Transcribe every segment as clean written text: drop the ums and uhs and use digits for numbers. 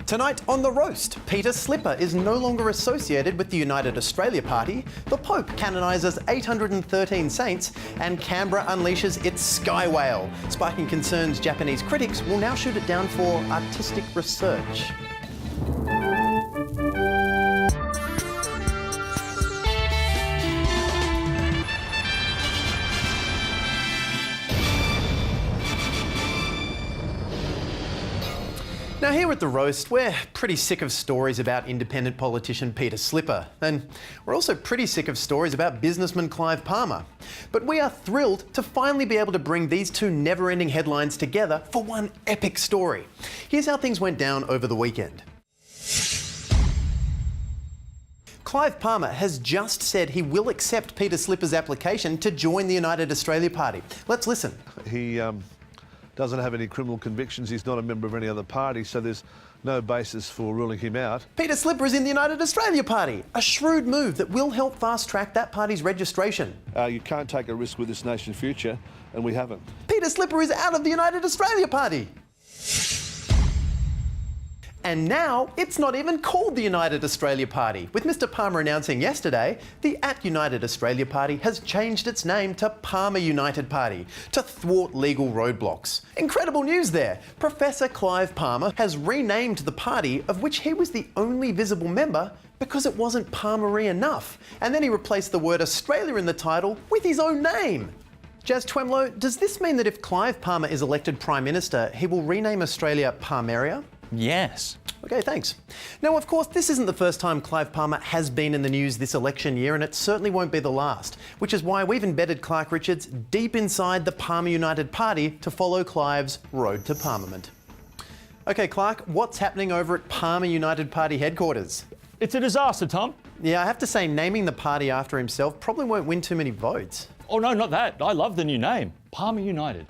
Tonight on The Roast, Peter Slipper is no longer associated with the United Australia Party, the Pope canonises 813 saints, and Canberra unleashes its sky whale. Sparking concerns Japanese critics will now shoot it down for artistic research. Now here at The Roast, we're pretty sick of stories about independent politician Peter Slipper, and we're also pretty sick of stories about businessman Clive Palmer. But we are thrilled to finally be able to bring these two never-ending headlines together for one epic story. Here's how things went down over the weekend. Clive Palmer has just said he will accept Peter Slipper's application to join the United Australia Party. Let's listen. He doesn't have any criminal convictions. He's not a member of any other party, so there's no basis for ruling him out. Peter Slipper is in the United Australia Party, a shrewd move that will help fast-track that party's registration. You can't take a risk with this nation's future, and we haven't. Peter Slipper is out of the United Australia Party. And now it's not even called the United Australia Party, with Mr Palmer announcing yesterday the @United Australia Party has changed its name to Palmer United Party to thwart legal roadblocks. Incredible news there. Professor Clive Palmer has renamed the party of which he was the only visible member because it wasn't Palmery enough. And then he replaced the word Australia in the title with his own name. Jas Twemlow, does this mean that if Clive Palmer is elected Prime Minister, he will rename Australia Palmeria? Yes. Okay, thanks. Now, of course, this isn't the first time Clive Palmer has been in the news this election year, and it certainly won't be the last, which is why we've embedded Clark Richards deep inside the Palmer United Party to follow Clive's road to Parliament. Okay, Clark, what's happening over at Palmer United Party headquarters? It's a disaster, Tom. Yeah, I have to say, naming the party after himself probably won't win too many votes. Oh, no, not that. I love the new name. Palmer United.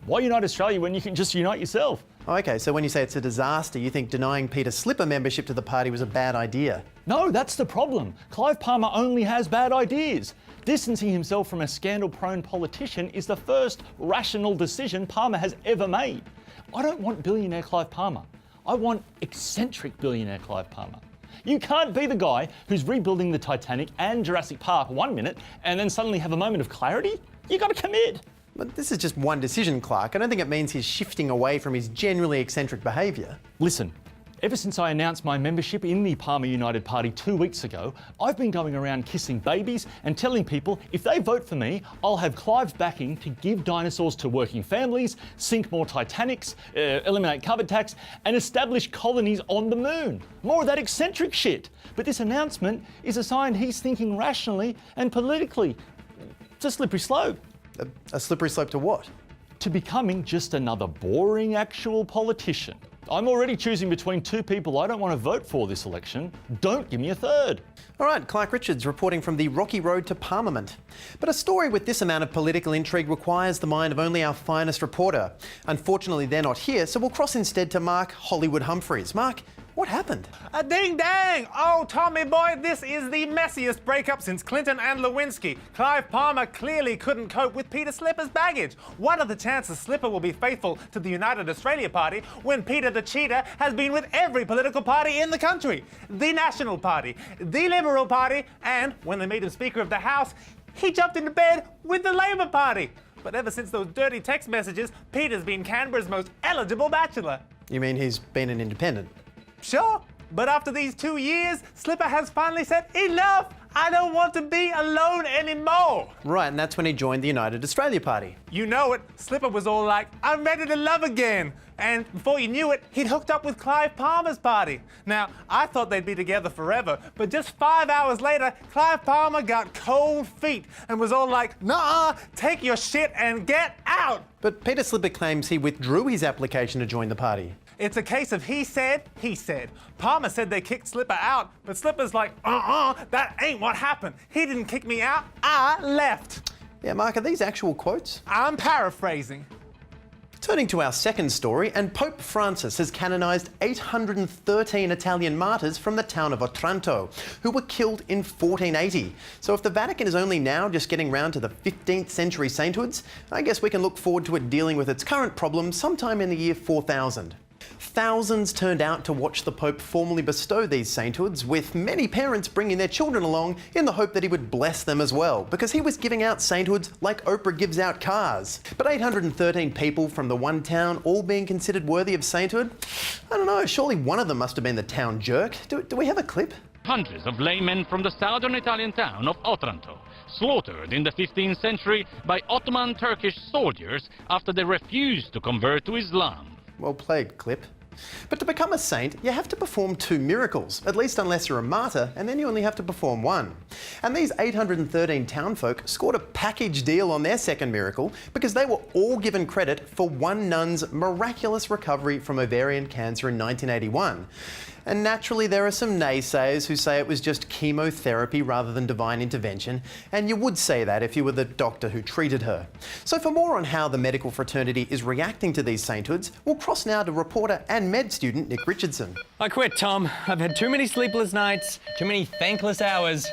Why unite Australia when you can just unite yourself? Okay, so when you say it's a disaster, you think denying Peter Slipper membership to the party was a bad idea? No, that's the problem. Clive Palmer only has bad ideas. Distancing himself from a scandal-prone politician is the first rational decision Palmer has ever made. I don't want billionaire Clive Palmer. I want eccentric billionaire Clive Palmer. You can't be the guy who's rebuilding the Titanic and Jurassic Park one minute and then suddenly have a moment of clarity. You got to commit. But this is just one decision, Clark. I don't think it means he's shifting away from his genuinely eccentric behaviour. Listen, ever since I announced my membership in the Palmer United Party 2 weeks ago, I've been going around kissing babies and telling people if they vote for me, I'll have Clive's backing to give dinosaurs to working families, sink more Titanics, eliminate carbon tax, and establish colonies on the moon. More of that eccentric shit. But this announcement is a sign he's thinking rationally and politically. It's a slippery slope. A slippery slope to what? To becoming just another boring actual politician. I'm already choosing between two people I don't want to vote for this election. Don't give me a third. All right, Clark Richards reporting from the rocky road to Parliament. But a story with this amount of political intrigue requires the mind of only our finest reporter. Unfortunately, they're not here, so we'll cross instead to Mark Hollywood Humphreys. Mark, what happened? A ding dang! Oh, Tommy boy, this is the messiest breakup since Clinton and Lewinsky. Clive Palmer clearly couldn't cope with Peter Slipper's baggage. What are the chances Slipper will be faithful to the United Australia Party when Peter the Cheetah has been with every political party in the country? The National Party, the Liberal Party, and when they made him Speaker of the House, he jumped into bed with the Labor Party. But ever since those dirty text messages, Peter's been Canberra's most eligible bachelor. You mean he's been an independent? Sure, but after these 2 years, Slipper has finally said, enough! I don't want to be alone anymore! Right, and that's when he joined the United Australia Party. You know it, Slipper was all like, I'm ready to love again! And before you knew it, he'd hooked up with Clive Palmer's party. Now, I thought they'd be together forever, but just 5 hours later, Clive Palmer got cold feet and was all like, nah, take your shit and get out! But Peter Slipper claims he withdrew his application to join the party. It's a case of he said, he said. Palmer said they kicked Slipper out, but Slipper's like, that ain't what happened. He didn't kick me out, I left. Yeah, Mark, are these actual quotes? I'm paraphrasing. Turning to our second story, and Pope Francis has canonised 813 Italian martyrs from the town of Otranto, who were killed in 1480. So if the Vatican is only now just getting round to the 15th century sainthoods, I guess we can look forward to it dealing with its current problems sometime in the year 4000. Thousands turned out to watch the Pope formally bestow these sainthoods, with many parents bringing their children along in the hope that he would bless them as well, because he was giving out sainthoods like Oprah gives out cars. But 813 people from the one town all being considered worthy of sainthood? I don't know, surely one of them must have been the town jerk. Do we have a clip? Hundreds of laymen from the southern Italian town of Otranto, slaughtered in the 15th century by Ottoman Turkish soldiers after they refused to convert to Islam. Well played, clip. But to become a saint, you have to perform 2 miracles, at least unless you're a martyr, and then you only have to perform 1. And these 813 townfolk scored a package deal on their second miracle because they were all given credit for one nun's miraculous recovery from ovarian cancer in 1981. And naturally, there are some naysayers who say it was just chemotherapy rather than divine intervention, and you would say that if you were the doctor who treated her. So for more on how the medical fraternity is reacting to these sainthoods, we'll cross now to reporter and med student Nick Richardson. I quit, Tom. I've had too many sleepless nights, too many thankless hours.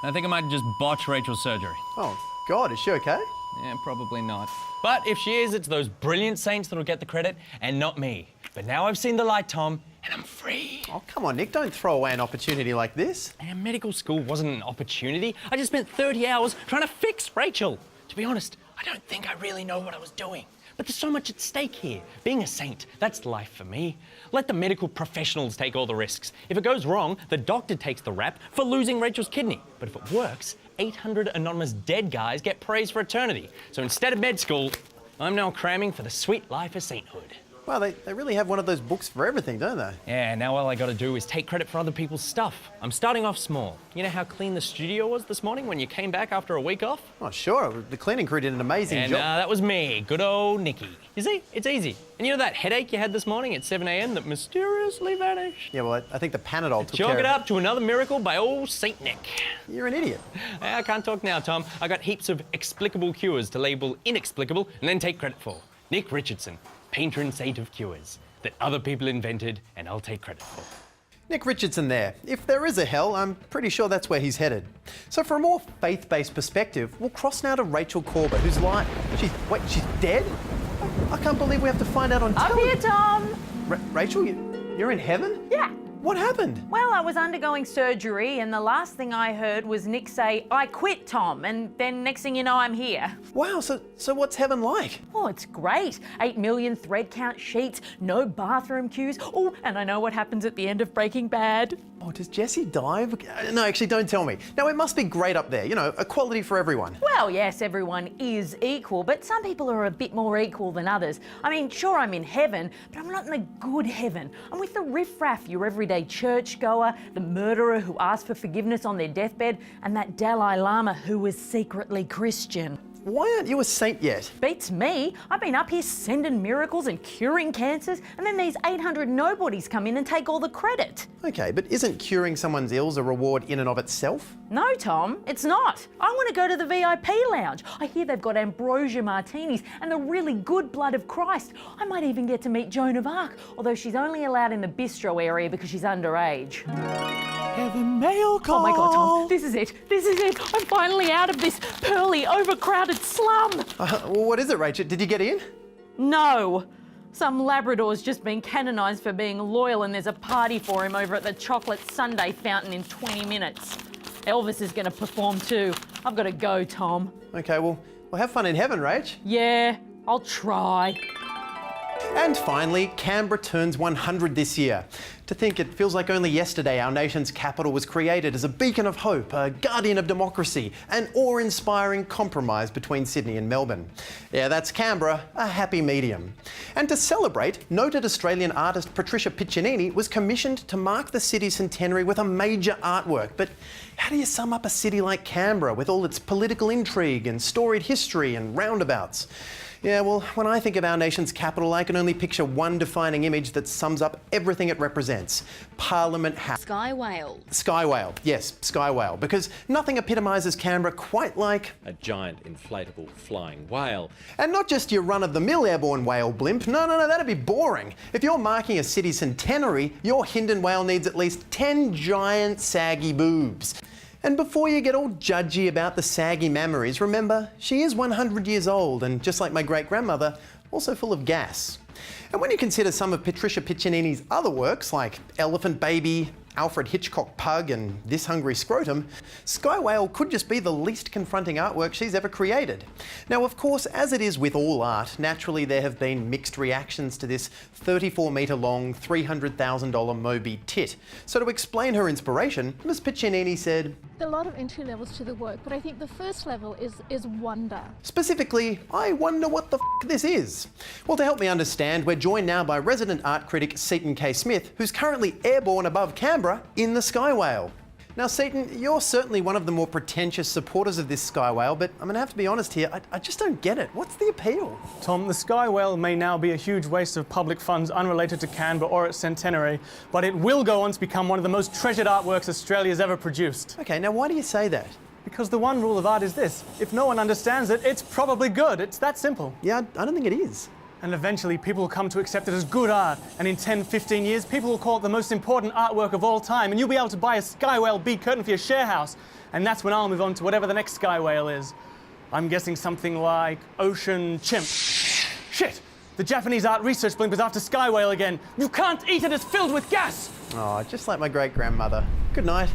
I think I might just botch Rachel's surgery. Oh, God, is she okay? Yeah, probably not. But if she is, it's those brilliant saints that'll get the credit and not me. But now I've seen the light, Tom, and I'm free. Oh, come on, Nick, don't throw away an opportunity like this. And medical school wasn't an opportunity. I just spent 30 hours trying to fix Rachel. To be honest, I don't think I really know what I was doing. But there's so much at stake here. Being a saint, that's life for me. Let the medical professionals take all the risks. If it goes wrong, the doctor takes the rap for losing Rachel's kidney. But if it works, 800 anonymous dead guys get praise for eternity. So instead of med school, I'm now cramming for the sweet life of sainthood. Well, they really have one of those books for everything, don't they? Yeah, now all I gotta do is take credit for other people's stuff. I'm starting off small. You know how clean the studio was this morning when you came back after a week off? Oh, sure. The cleaning crew did an amazing And job. that was me, good old Nikki. You see, it's easy. And you know that headache you had this morning at 7 a.m. that mysteriously vanished? Yeah, well, I think the Panadol took Chalk care it of up to another miracle by old Saint Nick. You're an idiot. I can't talk now, Tom. I got heaps of explicable cures to label inexplicable and then take credit for. Nick Richardson, patron saint of cures that other people invented and I'll take credit for. Nick Richardson there. If there is a hell, I'm pretty sure that's where he's headed. So for a more faith-based perspective, we'll cross now to Rachel Corbett, who's like... she's dead? I can't believe we have to find out on Up television. here, Tom. Rachel, you're in heaven? Yeah. What happened? Well, I was undergoing surgery, and the last thing I heard was Nick say, "I quit, Tom," and then next thing you know, I'm here. Wow, so what's heaven like? Oh, it's great. 8 million thread count sheets, no bathroom queues. Oh, and I know what happens at the end of Breaking Bad. Oh, does Jesse die? No, actually, don't tell me. No, it must be great up there. You know, equality for everyone. Well, yes, everyone is equal, but some people are a bit more equal than others. I mean, sure, I'm in heaven, but I'm not in a good heaven. I'm with the riffraff, your everyday churchgoer, the murderer who asked for forgiveness on their deathbed, and that Dalai Lama who was secretly Christian. Why aren't you a saint yet? Beats me. I've been up here sending miracles and curing cancers, and then these 800 nobodies come in and take all the credit. Okay, but isn't curing someone's ills a reward in and of itself? No, Tom, it's not. I want to go to the VIP lounge. I hear they've got ambrosia martinis and the really good blood of Christ. I might even get to meet Joan of Arc, although she's only allowed in the bistro area because she's underage. Heaven mail call. Oh my God, Tom, this is it. This is it. I'm finally out of this pearly, overcrowded slum. Well, what is it, Rachel? Did you get in? No. Some Labrador's just been canonised for being loyal, and there's a party for him over at the Chocolate Sundae Fountain in 20 minutes. Elvis is going to perform too. I've got to go, Tom. Okay, well, have fun in heaven, Rach. Yeah, I'll try. And finally, Canberra turns 100 this year. To think it feels like only yesterday our nation's capital was created as a beacon of hope, a guardian of democracy, an awe-inspiring compromise between Sydney and Melbourne. Yeah, that's Canberra, a happy medium. And to celebrate, noted Australian artist Patricia Piccinini was commissioned to mark the city's centenary with a major artwork. But how do you sum up a city like Canberra with all its political intrigue and storied history and roundabouts? Yeah, well, when I think of our nation's capital, I can only picture one defining image that sums up everything it represents. Parliament House. Sky whale. Sky whale, yes, sky whale, because nothing epitomises Canberra quite like... a giant inflatable flying whale. And not just your run-of-the-mill airborne whale blimp. No, that'd be boring. If you're marking a city centenary, your Hindon whale needs at least 10 giant saggy boobs. And before you get all judgy about the saggy mammaries, remember, she is 100 years old and, just like my great-grandmother, also full of gas. And when you consider some of Patricia Piccinini's other works, like Elephant Baby, Alfred Hitchcock Pug and This Hungry Scrotum, Sky Whale could just be the least confronting artwork she's ever created. Now, of course, as it is with all art, naturally there have been mixed reactions to this 34-metre long, $300,000 Moby tit. So to explain her inspiration, Ms. Piccinini said, There are a lot of entry levels to the work, but I think the first level is wonder. Specifically, I wonder what the f this is. Well, to help me understand, we're joined now by resident art critic Seaton K. Smith, who's currently airborne above Canberra in the Sky Whale. Now, Seaton, you're certainly one of the more pretentious supporters of this Sky Whale, but I'm going to have to be honest here, I just don't get it. What's the appeal? Tom, the Sky Whale may now be a huge waste of public funds unrelated to Canberra or its centenary, but it will go on to become one of the most treasured artworks Australia's ever produced. Okay, now why do you say that? Because the one rule of art is this: if no one understands it, it's probably good. It's that simple. Yeah, I don't think it is. And eventually people will come to accept it as good art, and in 10, 15 years people will call it the most important artwork of all time, and you'll be able to buy a Sky Whale bead curtain for your share house, and that's when I'll move on to whatever the next Sky Whale is. I'm guessing something like Ocean Chimp. Shit! The Japanese art research blimp is after Sky Whale again. You can't eat it, it's filled with gas! Oh, just like my great-grandmother. Good night.